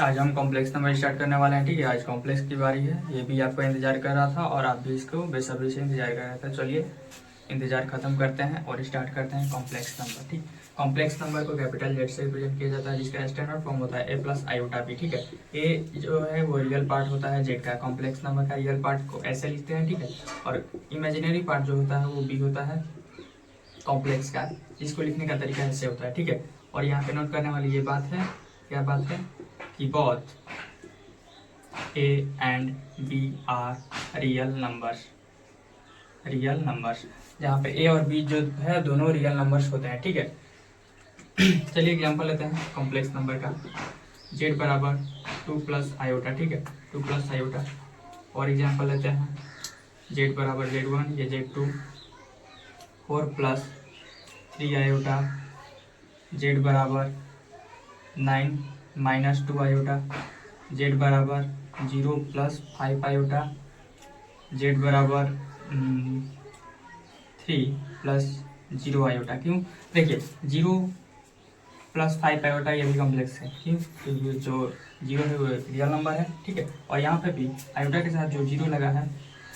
आज हम complex number start करने वाले हैं। ठीक है, आज कॉम्प्लेक्स की बारी है। ये भी आपका इंतजार कर रहा था और आप भी इसको बेसब्री से इंतजार कर रहे थे। चलिए इंतजार खत्म करते हैं और स्टार्ट करते हैं कॉम्प्लेक्स नंबर। ठीक, कॉम्प्लेक्स नंबर को कैपिटल जेड से रिप्रेजेंट किया जाता है, जिसका स्टैंडर्ड फॉर्म होता है ए प्लस आयोटा बी। ठीक है, ए जो है वो रियल पार्ट होता है जेड का। कॉम्प्लेक्स नंबर का रियल पार्ट को ऐसे लिखते हैं। ठीक है, और इमेजिनरी पार्ट जो होता है वो बी होता है कॉम्प्लेक्स का। इसको लिखने का तरीका ऐसे होता है। ठीक है, और यहाँ पे नोट करने वाली ये बात है, क्या बात है कि both A and B are real numbers. Real numbers जहाँ पे ए और बी जो है दोनों रियल नंबर्स होते हैं। ठीक है, चलिए एग्जांपल लेते हैं कॉम्प्लेक्स नंबर का। जेड बराबर 2 प्लस आयोटा। ठीक है, 2 प्लस आयोटा। और एग्जांपल लेते हैं जेड बराबर Z1 या Z2 4 प्लस 3 आयोटा। जेड बराबर 9 माइनस 2 आयोटा। जेड बराबर 0 प्लस 5 आयोटा। जेड बराबर 3 प्लस 0 आयोटा। क्यों? देखिए 0 प्लस 5 आयोटा ये भी कॉम्प्लेक्स है। क्यों? क्योंकि जो 0 है वो रियल नंबर है। ठीक है, और यहाँ पे भी आयोटा के साथ जो 0 लगा है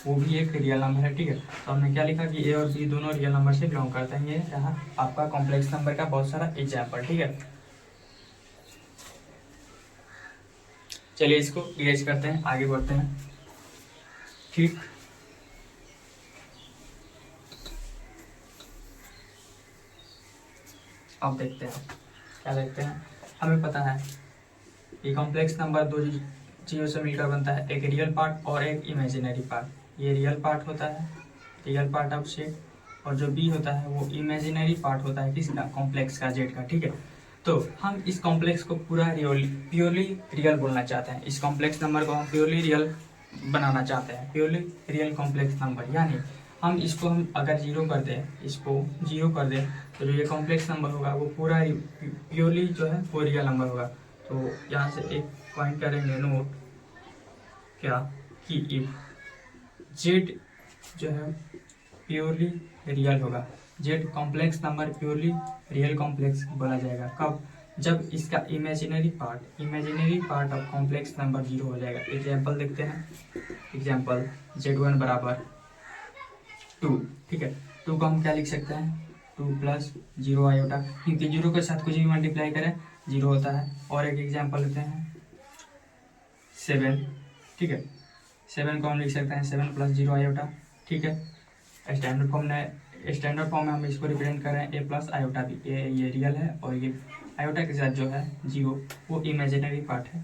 वो भी एक रियल नंबर है। ठीक है, तो हमने क्या लिखा कि ए और बी दोनों रियल नंबर से बिलोंग करते हैं। ये रहा आपका कॉम्प्लेक्स नंबर का बहुत सारा एग्जाम्पल। ठीक है, चलिए इसको इरेज करते हैं, आगे बढ़ते हैं। ठीक, अब देखते हैं क्या देखते हैं। हमें पता है कि कॉम्प्लेक्स नंबर दो चीज़ों से मिलकर बनता है, एक रियल पार्ट और एक इमेजिनरी पार्ट। ये रियल पार्ट होता है, रियल पार्ट ऑफ जेड, और जो बी होता है वो इमेजिनरी पार्ट होता है किसका? कॉम्प्लेक्स का, जेड का। ठीक है, तो हम इस कॉम्प्लेक्स को पूरा प्योरली रियल बोलना चाहते हैं। इस कॉम्प्लेक्स नंबर को हम प्योरली रियल बनाना चाहते हैं, प्योरली रियल कॉम्प्लेक्स नंबर। यानी हम इसको हम अगर जीरो कर दें, इसको जीरो कर दें, तो जो ये कॉम्प्लेक्स नंबर होगा वो पूरा प्योरली जो है वो रियल नंबर होगा। तो यहाँ से एक पॉइंट करेंगे नोट, क्या कि इफ जेड जो है प्योरली रियल होगा, Z complex number purely real complex बोला जाएगा। कब? जब इसका imaginary part of complex number 0 हो जाएगा। एग्जाम्पल देखते हैं। एग्जाम्पल Z1 बराबर 2। ठीक है, 2 को हम क्या लिख सकते हैं? 2 प्लस 0 आयोटा, क्योंकि 0 के साथ कुछ भी मल्टीप्लाई करें 0 होता है। और एक एग्जाम्पल लेते हैं 7। ठीक है, 7 को हम लिख सकते हैं 7 प्लस 0 आयोटा। ठीक है, स्टैंडर्ड फॉर्म में हम इसको रिप्रेजेंट कर रहे हैं ए प्लस आयोटा भी। ये रियल है और ये आयोटा के साथ जो है 0 वो इमेजिनरी पार्ट है,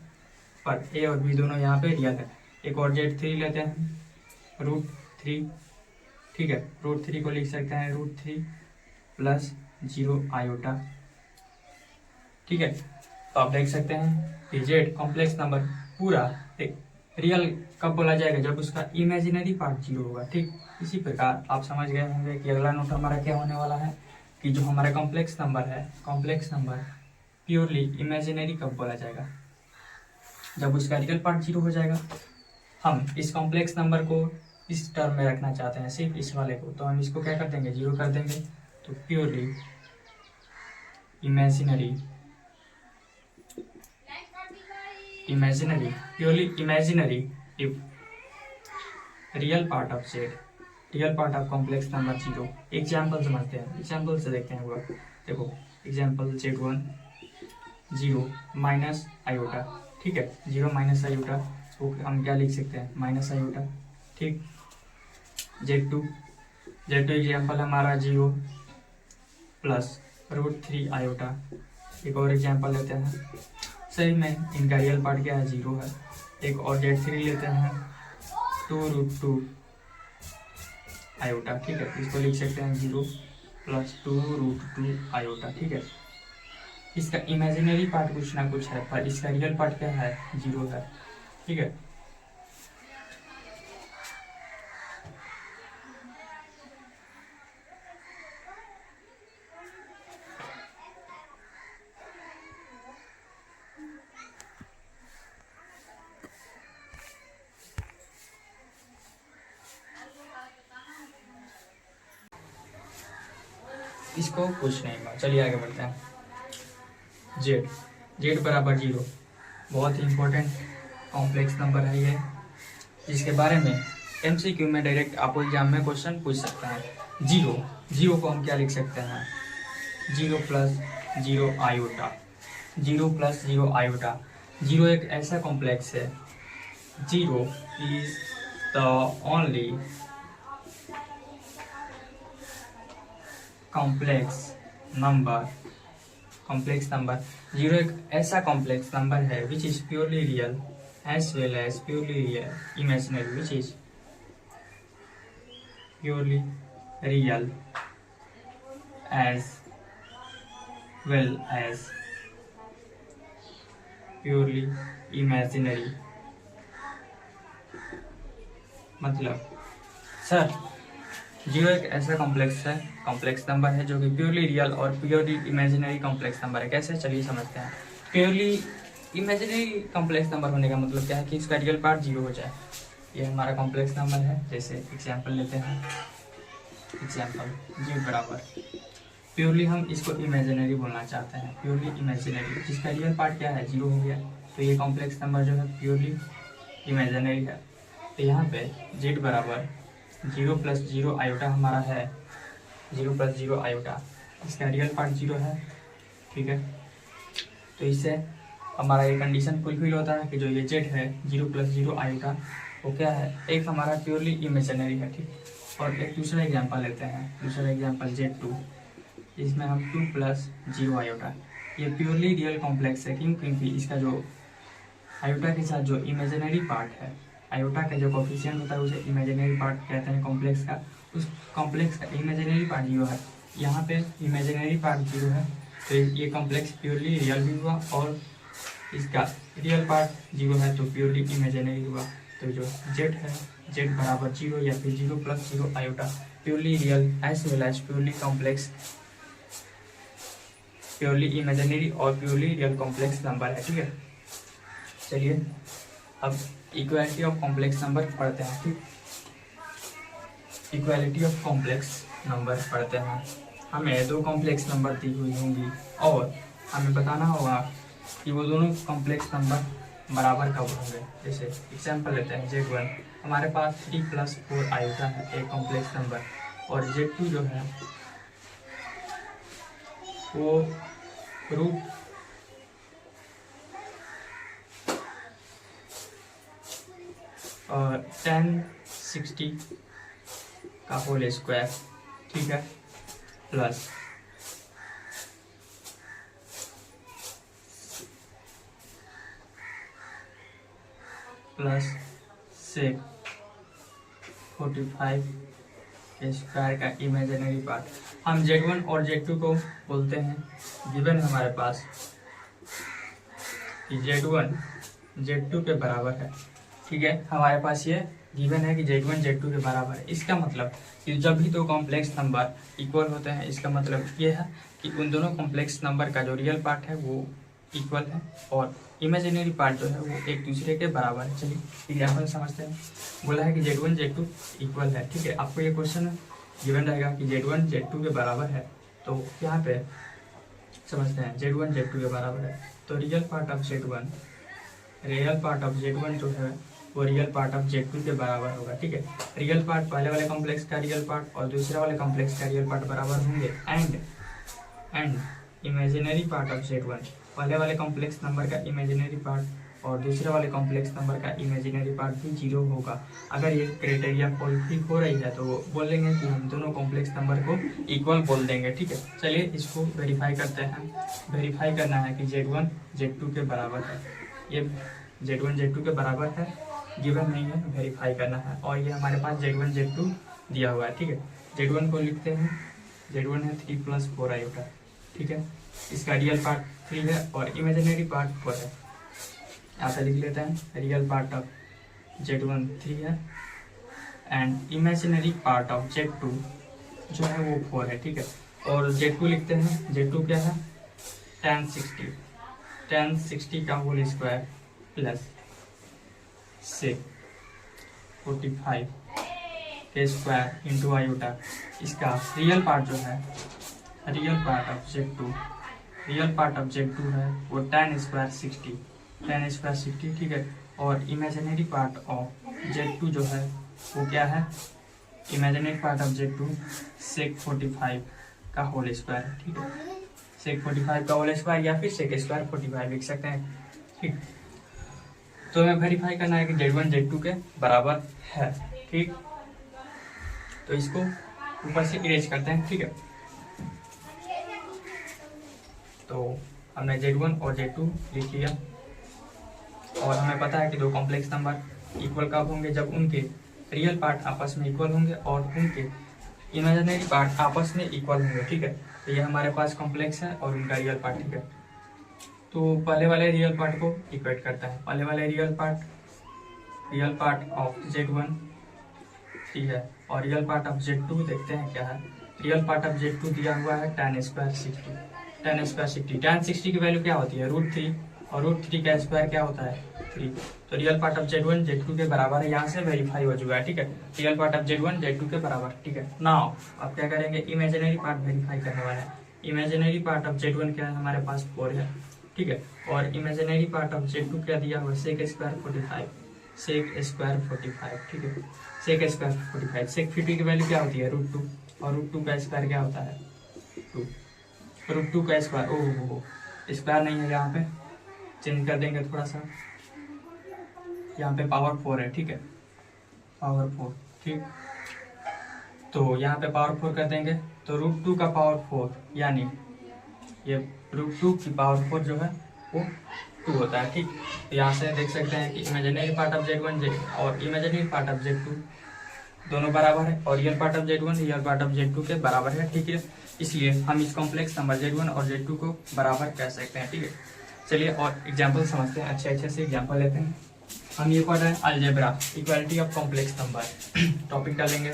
पर ए और बी दोनों यहाँ पे रियल है। एक और Z3 लेते हैं, √3। ठीक है, √3 को लिख सकते हैं √3 प्लस 0 आयोटा। ठीक है, तो आप देख सकते हैं कि जेड कॉम्प्लेक्स नंबर पूरा रियल कब बोला जाएगा? जब उसका इमेजिनरी पार्ट 0 होगा। ठीक, इसी प्रकार आप समझ गए होंगे कि अगला नोट हमारा क्या होने वाला है, कि जो हमारा कॉम्प्लेक्स नंबर है, कॉम्प्लेक्स नंबर प्योरली इमेजिनरी कब बोला जाएगा? जब उसका रियल पार्ट 0 हो जाएगा। हम इस कॉम्प्लेक्स नंबर को इस टर्म में रखना चाहते हैं, सिर्फ इस वाले को, तो हम इसको क्या कर देंगे? 0 कर देंगे। तो purely imaginary purely imaginary if real part of Z, real part of complex number 0। Example समझते हैं, एग्जाम्पल से देखते हैं वो। देखो एग्जाम्पल Z1 0 माइनस आयोटा। ठीक है, 0 माइनस आयोटा, तो हम क्या लिख सकते हैं? Minus iota. ठीक, Z2 एग्जाम्पल हमारा 0 प्लस √3 आयोटा। एक और एग्जाम्पल लेते हैं, सही में इनका रियल पार्ट क्या है? 0 है। एक और Z3 लेते हैं 2√2 आयोटा। ठीक है, इसको लिख सकते हैं 0 प्लस 2√2 आयोटा। ठीक है, इसका इमेजिनरी पार्ट कुछ ना कुछ है, पर इसका रियल पार्ट क्या है? 0 है। ठीक है, इसको कुछ नहीं हुआ। चलिए आगे बढ़ते हैं। जेड बराबर 0, बहुत ही इम्पोर्टेंट कॉम्प्लेक्स नंबर है ये, जिसके बारे में MCQ में डायरेक्ट आपको एग्जाम में क्वेश्चन पूछ सकता है। जीरो को हम क्या लिख सकते हैं, 0 + 0 आयोटा, 0 + 0 आयोटा। 0 एक ऐसा कॉम्प्लेक्स है, 0 is the only complex number 0 एक ऐसा कॉम्प्लेक्स नंबर है which is purely real as well as purely imaginary, which is purely real as well as purely imaginary। मतलब सर 0 एक ऐसा कॉम्प्लेक्स नंबर है जो कि प्योरली रियल और प्योरली इमेजिनरी कॉम्प्लेक्स नंबर है। कैसे, चलिए समझते हैं। प्योरली इमेजिनरी कॉम्प्लेक्स नंबर होने का मतलब क्या है कि इसका रियल पार्ट 0 हो जाए। ये हमारा कॉम्प्लेक्स नंबर है। जैसे एग्जाम्पल लेते हैं, एग्जाम्पल z बराबर, प्योरली हम इसको इमेजिनरी बोलना चाहते हैं, प्योरली इमेजिनरी, जिसका रियल पार्ट क्या है 0 हो गया, तो ये कॉम्प्लेक्स नंबर जो है प्योरली इमेजिनरी है। तो यहाँ पे z बराबर 0 + 0 आयोटा हमारा है, 0 + 0 आयोटा, इसका रियल पार्ट 0 है, ठीक है। तो इससे हमारा ये कंडीशन फुलफिल होता है कि जो ये z है 0 + 0 आयोटा वो क्या है, एक हमारा प्योरली इमेजिनरी है, ठीक। और एक दूसरा एग्जांपल लेते हैं, दूसरा एग्जांपल Z2, इसमें हम 2 + 0 आयोटा, ये प्योरली रियल कॉम्प्लेक्स है। क्यों? क्योंकि इसका जो आयोटा के साथ जो इमेजिनरी पार्ट है, आयोटा का जो कोफिशिएंट होता है उसे इमेजिनरी पार्ट कहते हैं कॉम्प्लेक्स का, उस कॉम्प्लेक्स का इमेजिनरी पार्ट 0 है, यहाँ पे इमेजिनरी पार्ट 0 है, तो ये कॉम्प्लेक्स प्योरली रियल भी हुआ और इसका रियल पार्ट 0 है, तो प्योरली इमेजिनरी हुआ। तो जो z है, z बराबर 0 या फिर 0 + 0 iota, purely real as well as purely complex, purely imaginary और प्योरली रियल कॉम्प्लेक्स नंबर है, ठीक है। चलिए अब इक्वालिटी ऑफ कॉम्प्लेक्स नंबर पढ़ते हैं, ठीक। इक्वालिटी ऑफ कॉम्प्लेक्स नंबर पढ़ते हैं। हमें 2 कॉम्प्लेक्स नंबर दी हुई होंगी और हमें बताना होगा कि वो दोनों कॉम्प्लेक्स नंबर बराबर कब होंगे। जैसे एग्जाम्पल लेते हैं, Z1 हमारे पास 3 + 4 आयोटा है, एक कॉम्प्लेक्स नंबर, और Z2 जो है वो √1060 का होल स्क्वायर, ठीक है, प्लस sec 45 के स्क्वायर का इमेजिनरी पार्ट। हम Z1 और Z2 को बोलते हैं, गिवन हमारे पास कि Z1 Z2 के बराबर है, ठीक है। हमारे पास ये गिवन है कि Z1 Z2 के बराबर है। इसका मतलब कि जब भी 2 कॉम्प्लेक्स नंबर इक्वल होते हैं, इसका मतलब ये है कि उन दोनों कॉम्प्लेक्स नंबर का जो रियल पार्ट है वो इक्वल है और इमेजिनरी पार्ट जो है वो एक दूसरे के बराबर है। चलिए एग्जाम्पल समझते हैं। बोला है कि Z1 Z2 इक्वल है, ठीक है। आपको ये क्वेश्चन गिवन रहेगा कि Z1 Z2 के बराबर है, तो यहाँ पे समझते हैं Z1 Z2 के बराबर है, तो रियल पार्ट ऑफ Z1 जो है वो रियल पार्ट ऑफ Z2 के बराबर होगा, ठीक है। रियल पार्ट पहले वाले कॉम्प्लेक्स का रियल पार्ट और दूसरे वाले कॉम्प्लेक्स का रियल पार्ट बराबर होंगे, and imaginary part of Z1, पहले वाले कॉम्प्लेक्स नंबर का इमेजिनरी पार्ट और दूसरे वाले कॉम्प्लेक्स नंबर का इमेजिनरी पार्ट भी 0 होगा। अगर ये क्राइटेरिया फुलफिल हो रही है तो वो बोलेंगे कि हम दोनों कॉम्प्लेक्स नंबर को इक्वल बोल देंगे, ठीक है। चलिए इसको वेरीफाई करते हैं। वेरीफाई करना है कि Z1 Z2 के बराबर है, ये Z1 Z2 के बराबर है, गिवन नहीं है, वेरीफाई करना है। और ये हमारे पास Z1 Z2 दिया हुआ है, ठीक है। Z1 को लिखते हैं, Z1 है 3 + 4 आयोटा, ठीक है। इसका रियल पार्ट 3 है और इमेजिनरी पार्ट 4 है। यहाँ पे लिख लेते हैं, रियल पार्ट ऑफ Z1 3 है and imaginary part of Z2 जो है वो 4 है, ठीक है। और Z2 लिखते हैं, Z2 क्या है 1060 का होल स्क्वायर प्लस sec 45 के स्क्वायर इंटू आयोटा। इसका रियल पार्ट जो है, रियल पार्ट ऑफ Z2 है वो 10² 60 tan स्क्वायर 60, ठीक है। और इमेजिनरी पार्ट ऑफ Z2 जो है वो क्या है, imaginary part of Z2 sec 45 का होल स्क्वायर है, ठीक है। sec 45 का होल स्क्वायर या फिर sec स्क्वायर 45 लिख सकते हैं, ठीक। तो हमें वेरीफाई करना है कि Z1 Z2 के बराबर है, ठीक। तो इसको ऊपर से इरेज करते हैं, ठीक है। तो हमने Z1 और Z2 लिख लिया और हमें पता है कि दो कॉम्प्लेक्स नंबर इक्वल कब होंगे, जब उनके रियल पार्ट आपस में इक्वल होंगे और उनके इमेजिनरी पार्ट आपस में इक्वल होंगे, ठीक है। तो ये हमारे पास कॉम्प्लेक्स है और उनका रियल पार्ट, ठीक है। तो पहले वाले रियल पार्ट को इक्वेट करता है, पहले वाले रियल पार्ट ऑफ Z1, ठीक है। और रियल पार्ट ऑफ Z2 देखते हैं क्या है। रियल पार्ट ऑफ Z2 दिया हुआ है tan square 60, tan square 60, tan 60 की वैल्यू क्या होती है √3 और √3 का स्क्वायर क्या होता है 3। तो real part of Z1 Z2 के बराबर है, यहाँ से वेरीफाई हो चुका है, ठीक है। Real part of Z1 Z2 के बराबर, ठीक है। नाउ अब क्या करेंगे, इमेजिनरी पार्ट वेरीफाई करने वाले हैं। इमेजिनरी पार्ट ऑफ Z1 क्या है, हमारे पास 4 है, ठीक है। और इमेजिनरी पार्ट ऑफ Z2 क्या दिया हुआ है, sec स्क्वायर 45, sec स्क्वायर 45, ठीक है। sec स्क्वायर 45, sec 50 की वैल्यू क्या होती है √2 और √2 का स्क्वायर क्या होता है 2, √2 का स्क्वायर, ओह स्क्वायर नहीं है, यहाँ पे चेंज कर देंगे थोड़ा सा, यहाँ पे पावर 4 है, ठीक है, पावर 4, ठीक। तो यहाँ पे पावर 4 कर देंगे तो √2 का पावर 4 यानी ये √2 की पावर 4 जो है वो 2 होता है, ठीक। तो यहाँ से देख सकते हैं कि इमेजिनरी पार्ट ऑफ Z1 और इमेजिनरी पार्ट ऑफ Z2 दोनों बराबर है और real part of Z1 real part of Z2 के बराबर है, ठीक है। इसलिए हम इस कॉम्प्लेक्स नंबर Z1 और Z2 को बराबर कह सकते हैं, ठीक है। चलिए और एग्जाम्पल समझते हैं, अच्छे से एग्जाम्पल लेते हैं। हम ये पढ़ रहे हैं algebra, equality of complex number. Topic डालेंगे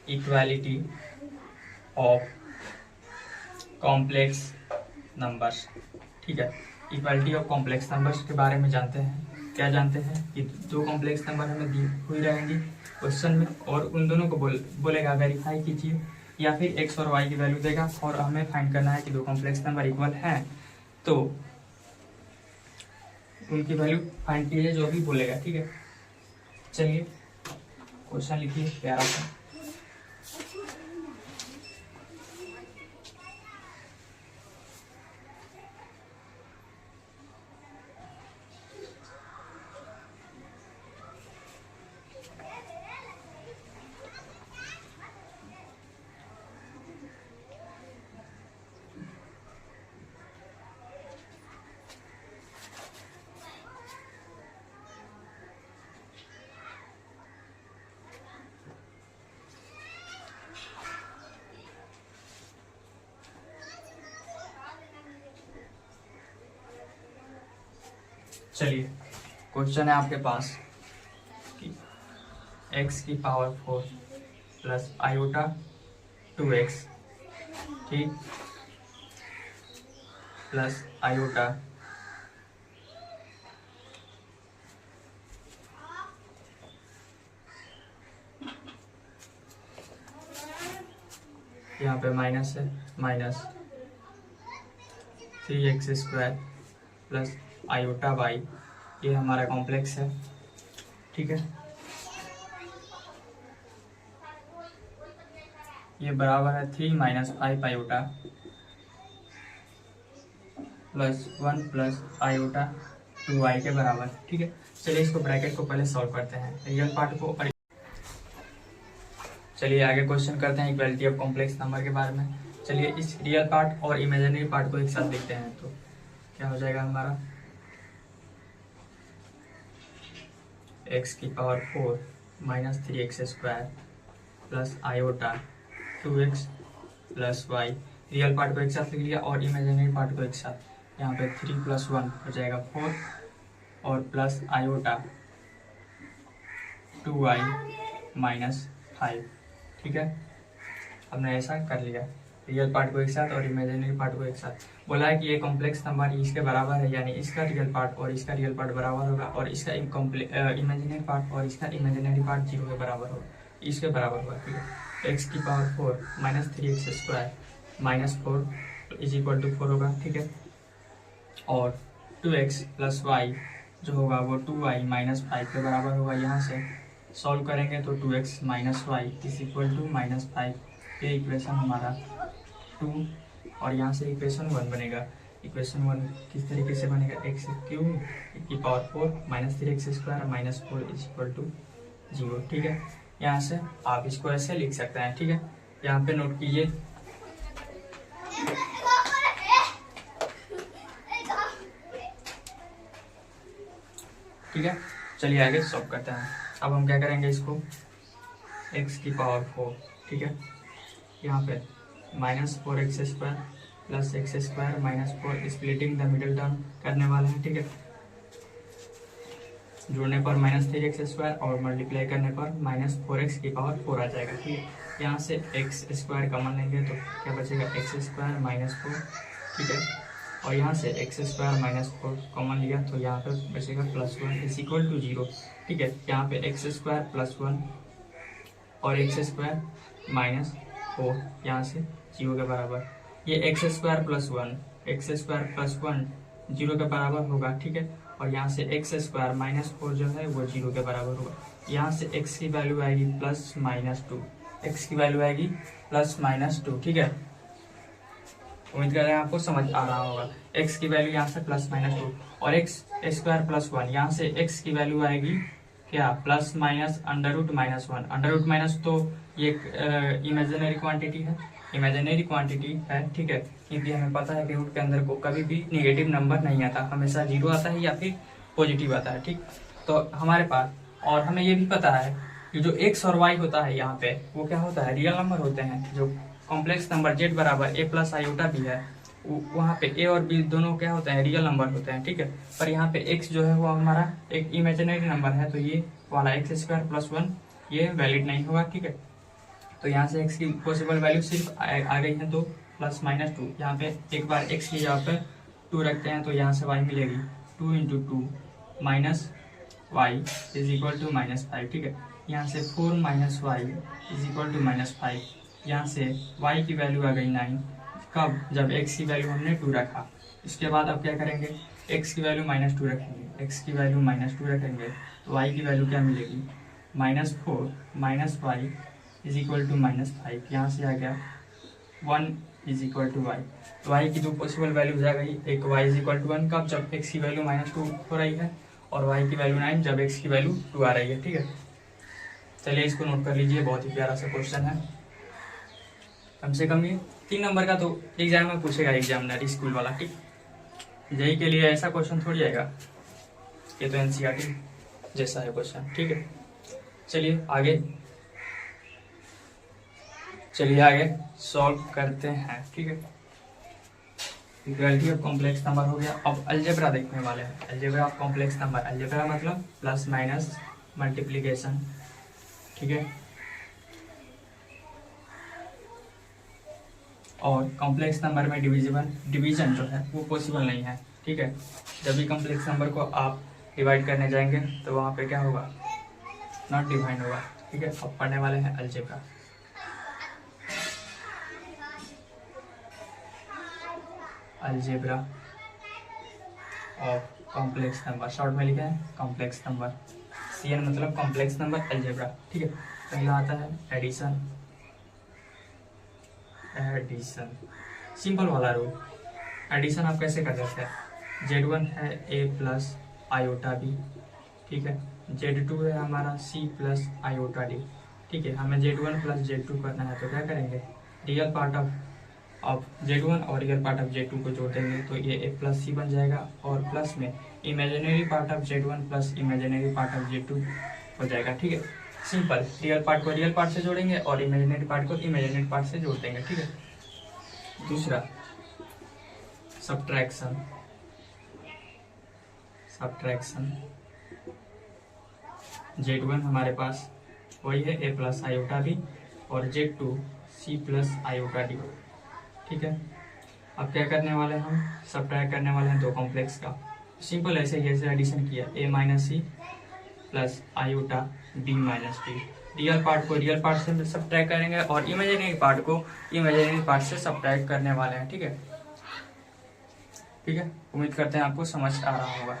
इक्वालिटी ऑफ कॉम्प्लेक्स नंबर्स, ठीक है। इक्वालिटी ऑफ कॉम्प्लेक्स नंबर्स के बारे में जानते हैं। क्या जानते हैं कि दो कॉम्प्लेक्स नंबर हमें दी हुई रहेंगी क्वेश्चन में और उन दोनों को बोलेगा वेरीफाई कीजिए, या फिर x और y की वैल्यू देगा और हमें फाइंड करना है कि दो कॉम्प्लेक्स नंबर इक्वल हैं तो उनकी वैल्यू फाइंड कीजिए जो भी बोलेगा, ठीक है। चलिए क्वेश्चन लिखिए प्यारा सा। चलिए क्वेश्चन है आपके पास कि x की पावर 4 प्लस आयोटा 2x, ठीक, प्लस आयोटा यहाँ पे माइनस है, minus 3x square plus iota by, ये हमारा कॉम्प्लेक्स है, ठीक है। ये बराबर है 3 minus 5 iota plus 1 plus iota 2y के बराबर, ठीक है। चलिए इसको ब्रैकेट को पहले सॉल्व करते हैं, रियल पार्ट को। और चलिए आगे क्वेश्चन करते हैं इक्वालिटी ऑफ कॉम्प्लेक्स नंबर के बारे में। चलिए इस रियल पार्ट और इमेजिनरी पार्ट को एक साथ देखते हैं तो क्या हो जाएगा हमारा, x की power 4 minus 3x square plus iota 2x plus y, real part को एक साथ लिख लिया और इमेजिनरी पार्ट को एक साथ। यहाँ पे 3 प्लस 1 हो जाएगा 4 और प्लस आयोटा 2y माइनस 5, ठीक है। हमने ऐसा कर लिया, रियल पार्ट को एक साथ और इमेजिनरी पार्ट को एक साथ। बोला है कि ये कॉम्प्लेक्स नंबर इसके बराबर है, यानी इसका रियल पार्ट और इसका रियल पार्ट बराबर होगा और इसका इमेजिनरी पार्ट और इसका इमेजिनरी पार्ट 0 के बराबर होगा, इसके बराबर होगा, ठीक है। x की power 4 minus 3x square minus 4 is equal to 4 होगा, ठीक है। और 2x प्लस वाई जो होगा वो 2y माइनस 5 के बराबर होगा। यहाँ से सॉल्व करेंगे तो 2x minus Y is equal to minus 5। ये इक्वेशन हमारा 2 और यहाँ से इक्वेशन 1 बनेगा। इक्वेशन 1 किस तरीके से बनेगा, एक्स क्यूब की power 4 minus 3x square minus 4 is equal to 0, ठीक है। यहाँ से आप इसको ऐसे लिख सकते हैं, ठीक है। यहाँ पे नोट कीजिए, ठीक है। चलिए आगे सॉल्व करते हैं। अब हम क्या करेंगे, इसको x की पावर 4, ठीक है, यहाँ पे minus 4x square plus x square minus 4 splitting the middle term करने वाले हैं, ठीक है। जोड़ने पर माइनस 3x स्क्वायर और मल्टीप्लाई करने पर माइनस 4x की पावर 4 आ जाएगा, ठीक है। यहाँ से एक्स स्क्वायर कॉमन लेंगे तो क्या बचेगा, एक्स स्क्वायर माइनस 4, ठीक है। और यहाँ से एक्स स्क्वायर माइनस 4 कॉमन लिया तो यहाँ पे बचेगा प्लस 1 इज इक्वल टू 0, ठीक है। यहाँ पे एक्स स्क्वायर प्लस 1 और एक्स स्क्वायर माइनस 4 यहाँ से 0 के बराबर। ये एक्स स्क्वायर प्लस 1 0 के बराबर होगा, ठीक है। और यहाँ से एक्स स्क्वायर माइनस 4 जो है वो 0 के बराबर होगा। यहाँ से एक्स की वैल्यू आएगी प्लस माइनस 2, एक्स की वैल्यू आएगी प्लस माइनस 2, ठीक है। उम्मीद कर रहे हैं आपको समझ आ रहा होगा। x की वैल्यू यहाँ से प्लस माइनस 2 और एक्स स्क्वायर प्लस 1, यहाँ से x की वैल्यू आएगी क्या, plus minus under root minus 1। Under root minus तो ये इमेजिनरी क्वांटिटी है, ठीक है। क्योंकि हमें पता है कि रूट के अंदर को कभी भी नेगेटिव नंबर नहीं आता, हमेशा 0 आता है या फिर पॉजिटिव आता है, ठीक। तो हमारे पास, और हमें ये भी पता है कि जो x और y होता है यहाँ पे वो क्या होता है, रियल नंबर होते हैं। जो कॉम्प्लेक्स नंबर z बराबर a प्लस आयोटा भी है, वहाँ पे a और b दोनों क्या होते हैं, रियल नंबर होते हैं, ठीक है। पर यहाँ पे x जो है वो हमारा एक इमेजिनरी नंबर है, तो ये वाला एक्स स्क्वायर प्लस 1 ये वैलिड नहीं होगा, ठीक है। तो यहाँ से x की पॉसिबल वैल्यू सिर्फ आ गई है 2 प्लस माइनस 2। यहाँ पे एक बार x की जगह पे 2 रखते हैं तो यहाँ से y मिलेगी 2 into 2 minus Y is equal to minus 5, ठीक है। यहाँ से 4 minus Y is equal to minus 5। यहाँ से y की वैल्यू आ गई 9, कब, जब x की वैल्यू हमने 2 रखा। इसके बाद अब क्या करेंगे, x की वैल्यू माइनस 2 रखेंगे, x की वैल्यू माइनस 2 रखेंगे तो y की वैल्यू क्या मिलेगी, minus 4 minus Y is equal to minus 5। यहाँ से आ गया 1 इज इक्वल टू वाई। तो y की दो पॉसिबल वैल्यूज आ गई, एक y इज इक्वल टू 1 कब, जब x की वैल्यू माइनस 2 हो रही है, और y की वैल्यू 9 जब x की वैल्यू 2 आ रही है, ठीक है। चलिए इसको नोट कर लीजिए, बहुत ही प्यारा सा क्वेश्चन है। कम से कम ये 3 नंबर का तो एग्जाम में पूछेगा एग्जामिनर स्कूल वाला, ठीक। जेई के लिए ऐसा क्वेश्चन थोड़ी आएगा, ये तो एनसीईआरटी जैसा है क्वेश्चन, ठीक है। चलिए आगे सॉल्व करते हैं, ठीक है। इक्वालिटी ऑफ कॉम्प्लेक्स नंबर हो गया। अब अलजेब्रा देखने वाले हैं, algebra of complex number. Algebra मतलब प्लस माइनस मल्टीप्लिकेशन, ठीक है। और कॉम्प्लेक्स नंबर में डिवीजन जो है वो पॉसिबल नहीं है, ठीक है। जब भी कॉम्प्लेक्स नंबर को आप डिवाइड करने जाएंगे तो वहाँ पे क्या होगा, नॉट डिवाइड होगा, ठीक है। अब पढ़ने वाले हैं algebra. Algebra of complex number, short में लिखे हैं कॉम्प्लेक्स नंबर, CN मतलब कॉम्प्लेक्स नंबर अलजेब्रा, ठीक है। पहला आता है एडिशन, सिंपल वाला रूल। एडिशन आप कैसे कर सकते हैं, Z1 है a प्लस आयोटा b, ठीक है। Z2 है हमारा c प्लस आयोटा d, ठीक है। हमें Z1 प्लस Z2 करना है तो क्या करेंगे, रियल पार्ट ऑफ Z1 और रियल पार्ट ऑफ Z2 को जोड़ देंगे तो ये a प्लस c बन जाएगा, और प्लस में imaginary part of Z1 plus imaginary part of Z2 हो जाएगा, ठीक है। सिंपल, रियल पार्ट को रियल पार्ट से जोड़ेंगे और इमेजिनरी पार्ट को इमेजिनरी पार्ट से जोड़ देंगे, ठीक है। दूसरा सब्ट्रैक्शन, Z1 हमारे पास वही है a प्लस आयोटा b और Z2 c plus iota d, ठीक है। अब क्या करने वाले हैं हम, सब्ट्रैक्ट करने वाले हैं दो कॉम्प्लेक्स का। सिंपल ऐसे ही जैसे एडिशन किया, a minus C plus iota b minus D. Real part को रियल पार्ट से सब्ट्रैक्ट करेंगे और इमेजिनरी पार्ट को इमेजिनरी पार्ट से सब्ट्रैक्ट करने वाले हैं, ठीक है। ठीक है, उम्मीद करते हैं आपको समझ आ रहा होगा।